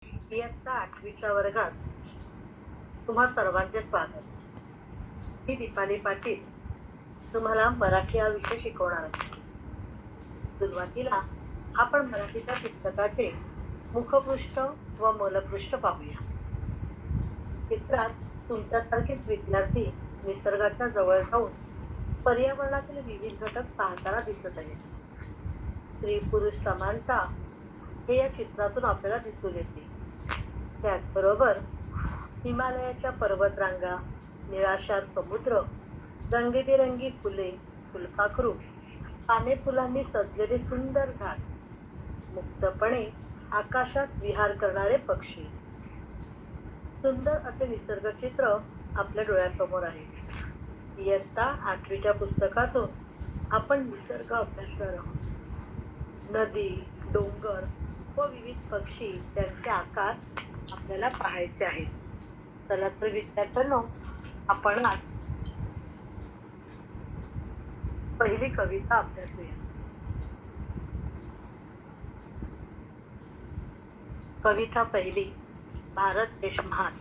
इयत्ता 8वीच्या वर्गात तुम्हा सर्वांचे स्वागत. मी दीपाली पाटील तुम्हाला मराठी हा विषय शिकवणार आहे. सुरुवातीला आपण मराठीच्या पुस्तकाचे मुखपृष्ठ व मूलपृष्ठ पाहूया. चित्रात तुमच्यासारखेच विद्यार्थी निसर्गाच्या जवळ जाऊन पर्यावरणातील विविध घटक पाहताना दिसत आहेत. स्त्री पुरुष समानता हे या चित्रातून आपल्याला दिसून येते. त्याचबरोबर हिमालयाच्या पर्वतरांगा, निराशार समुद्र, रंगीबेरंगी फुले, फुलपाखरू, पाने फुलांनी सजलेले सुंदर झाड, मुक्तपणे आकाशात विहार करणारे पक्षी. सुंदर असे निसर्ग चित्र आपल्या डोळ्यासमोर आहे. इयत्ता 8वीच्या पुस्तकातून आपण निसर्ग अभ्यासणार आहोत. नदी, डोंगर व विविध पक्षी त्यांचे आकार आपल्याला पाहायचे आहेत. चला तर विद्यार्थ्यांनो, आपण आज पहिली कविता अभ्यासूया. कविता पहिली, भारत देश महान.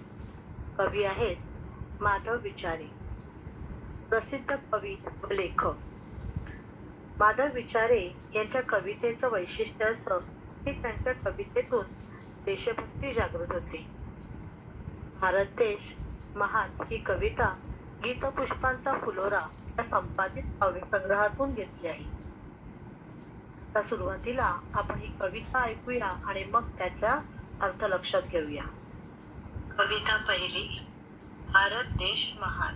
कवी आहेत माधव विचारे, प्रसिद्ध कवी व लेखक. माधव विचारे यांच्या कवितेचं वैशिष्ट्य असं की त्यांच्या कवितेतून देशभक्ती जागृत होते. भारत देश महान ही कविता गीतपुष्पांचा फुलोरा या संपादित काव्यसंग्रहातून घेतली आहे. आता सुरुवातीला आपण ही कविता ऐकूया आणि मग त्याचा अर्थ लक्षात घेऊया. कविता पहिली, भारत देश महान.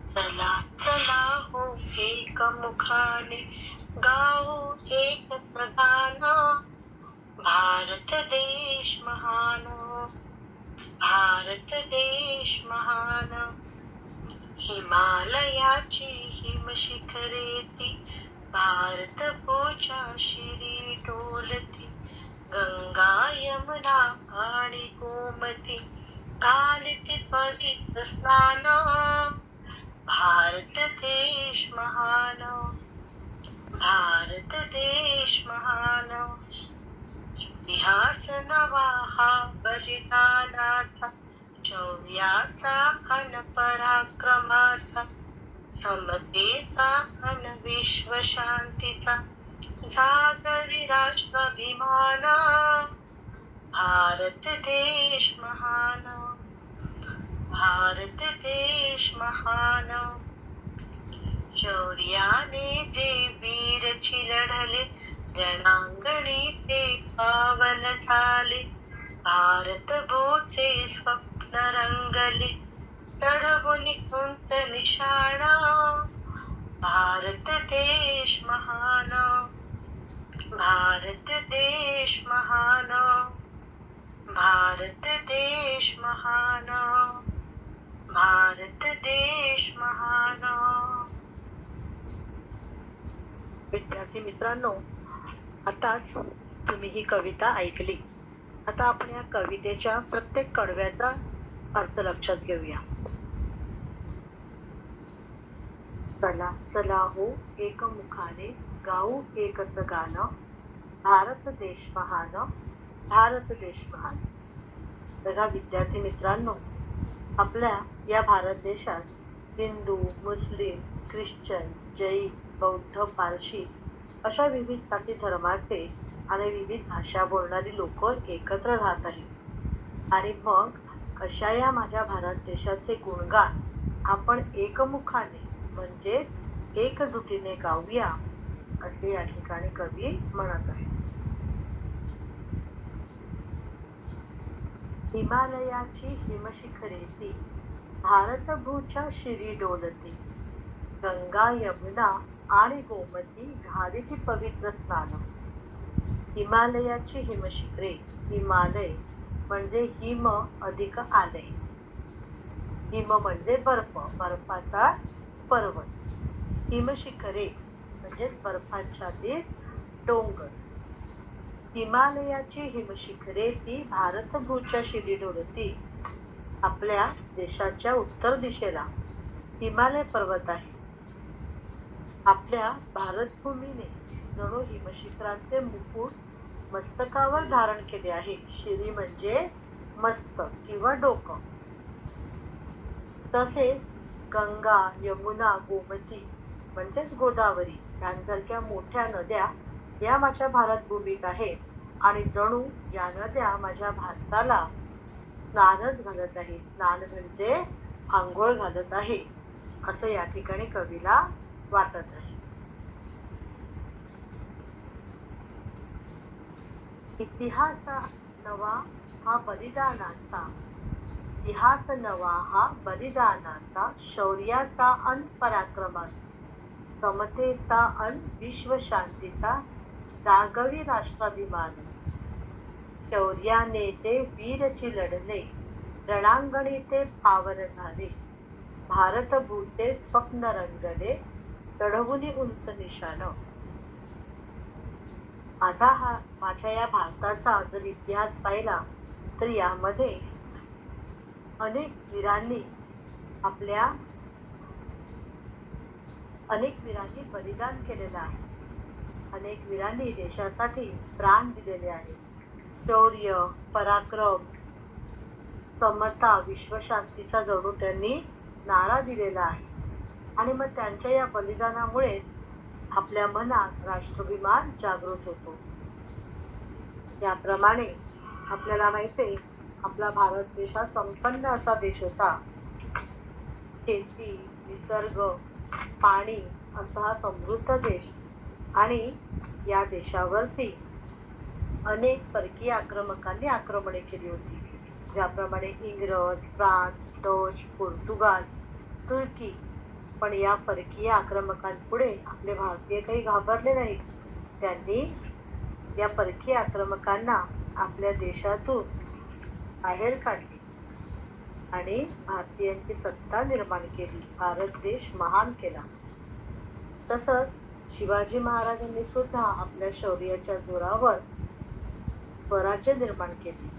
चला चला हो एकमुखाने गाऊ एकच गाणं, भारत देश महान, भारत देश महान. हिमालयाची हिमशिखरे ती, भारत भूच्या शिरी डोलती, गंगा यमुना आणि गोमती घालती पवित्र स्नान, भारत देश महान, भारत देश महान. इतिहास नवा हा बलिदानाचा, शौर्याचा अन पराक्रमाचा, समतेचा अन विश्व शांतीचा, जागवी राष्ट्राभिमान, भारत देश महान, भारत देश महान. शौर्याने जे वीर लढले, रणांगणी ते पावन झाले, भारत भूचे स्वप्न रंगले, चढवून उंच निशाणा, भारत देश महान, भारत देश महान, भारत देश महान, भारत देश महान. विद्यार्थी मित्रांनो, आताच तुम्ही ही कविता ऐकली. आता आपण या कवितेच्या प्रत्येक कडव्याचा अर्थ लक्षात घेऊया. चला चला हो एकमुखाने गाऊ एकच गाणं, भारत देश महान, भारत देश महान. बघा विद्यार्थी मित्रांनो, आपल्या या भारत देशात हिंदू, मुस्लिम, ख्रिश्चन, जैन, बौद्ध, पारशी अशा विविध जाती धर्माचे आणि विविध भाषा बोलणारी लोक एकत्र राहत आहेत. आणि मग अशा या माझ्या भारत देशाचे गुणगान आपण एकमुखाने म्हणजे एकजुटीने गाऊया, असे या ठिकाणी कवी म्हणत आहेत. हिमालयाची हिमशिखरे ती, भारत भूच्या शिरी डोलती, गंगा यमुना आणि गोमती घालिती पवित्र स्नान. हिमालयाची हिमशिखरे, हिमालय म्हणजे हिम अधिक आलय, हिम म्हणजे बर्फ, बर्फाचा पर्वत, हिमशिखरे म्हणजे बर्फाच्छादित डोंगर. हिमालयाची हिमशिखरे ती, भारत भूच्या शिरी डोलती. आपल्या देशाच्या उत्तर दिशेला हिमालय पर्वत आहे. आपल्या भारत भूमीने जणू हिमशिखरांचे मुकुट मस्तकावर धारण केले आहे. शिरी म्हणजे मस्तक किंवा डोकं. तसेच गंगा, यमुना, गोमती म्हणजेच गोदावरी यांसारख्या मोठ्या नद्या या माझ्या भारत भूमीत आहेत आणि जणू या नद्या माझ्या भारताला स्नानच घालत आहे. स्नान म्हणजे अंघोळ घालत आहे असं या ठिकाणी कवीला वाटत आहे. इतिहास नवा हा बलिदानाचा इतिहास नवा हा बलिदानाचा, शौर्याचा अन पराक्रमाचा, समतेचा अन विश्वशांतीचा, जागवी राष्ट्राभिमान. शौर्याने जे वीरची लढले, रणांगणी ते पावन झाले. भारतभूचे स्वप्न रंगले, चढवुनी उंच निशाण. माझ्या या भारताचा जर इतिहास पाहिला तर यामध्ये आपल्या अनेक वीरांनी बलिदान केलेलं आहे. अनेक वीरांनी देशासाठी प्राण दिलेले आहे. शौर्य, पराक्रम, समता, विश्वशांतीचा जणू त्यांनी नारा दिलेला आहे. आणि मग त्यांच्या या बलिदानामुळे आपल्या मनात राष्ट्राभिमान जागृत होतो. याप्रमाणे आपल्याला माहिती आहे, आपला भारत देश हा संपन्न असा देश होता. शेती, निसर्ग, पाणी असा हा समृद्ध देश आणि या देशावरती अनेक परकीय आक्रमकांनी आक्रमणे केली होती. ज्याप्रमाणे इंग्रज, फ्रान्स, डच, पोर्तुगाल, तुर्की. पण या परकीय आक्रमकांपुढे आपले भारतीय काही घाबरले नाहीत. त्यांनी या परकीय आक्रमकांना आपल्या देशातून बाहेर काढले आणि भारतीयांची सत्ता निर्माण केली. भारत देश महान केला. तसंच शिवाजी महाराजांनी सुद्धा आपल्या शौर्याच्या जोरावर स्वराज्य निर्माण केले.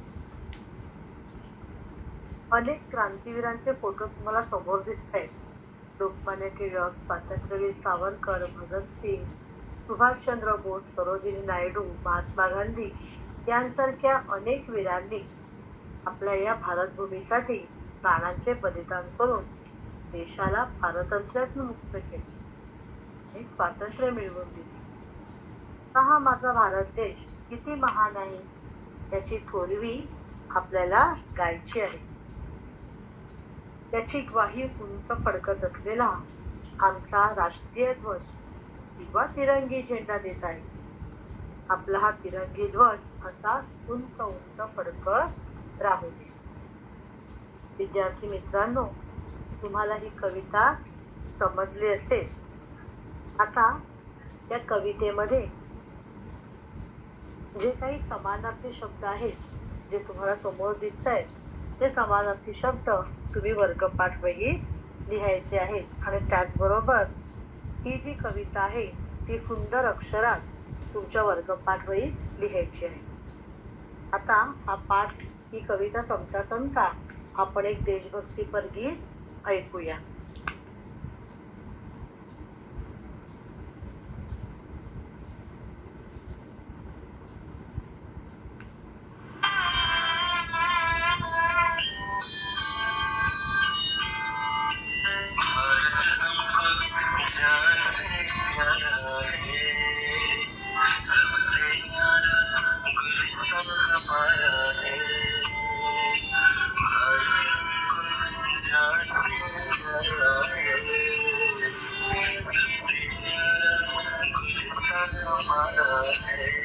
अनेक क्रांतीवीरांचे फोटो तुम्हाला समोर दिसत आहेत. लोकमान्य टिळक, स्वातंत्र्यवीर सावरकर, भगतसिंग, सुभाषचंद्र बोस, सरोजिनी नायडू, महात्मा गांधी यांसारख्या अनेक वीरांनी आपल्या या भारत भूमीसाठी प्राणांचे बलिदान करून देशाला पारतंत्र्यातून मुक्त केले आणि स्वातंत्र्य मिळवून दिले. हा माझा भारत देश किती महान आहे याची थोरवी आपल्याला गायची आहे. त्याची ग्वाही उंच फडकत असलेला आमचा राष्ट्रीय ध्वज किंवा तिरंगी झेंडा देत आहे. आपला हा तिरंगी ध्वज असा उंच उंच फडकत राहू दे. विद्यार्थी मित्रांनो, तुम्हाला ही कविता समजली असेल. आता या कवितेमध्ये जे काही समानार्थी शब्द आहेत, जे तुम्हाला समोर दिसत आहेत, ते समानार्थी शब्द तुम्ही वर्गपाठ वहीत लिहायचे आहेत आणि त्याचबरोबर ही जी कविता आहे ती सुंदर अक्षरात तुमच्या वर्गपाठ वहीत लिहायची आहे. आता ही कविता संपता आपण एक देशभक्तीपर गीत ऐकूया. हमारा है।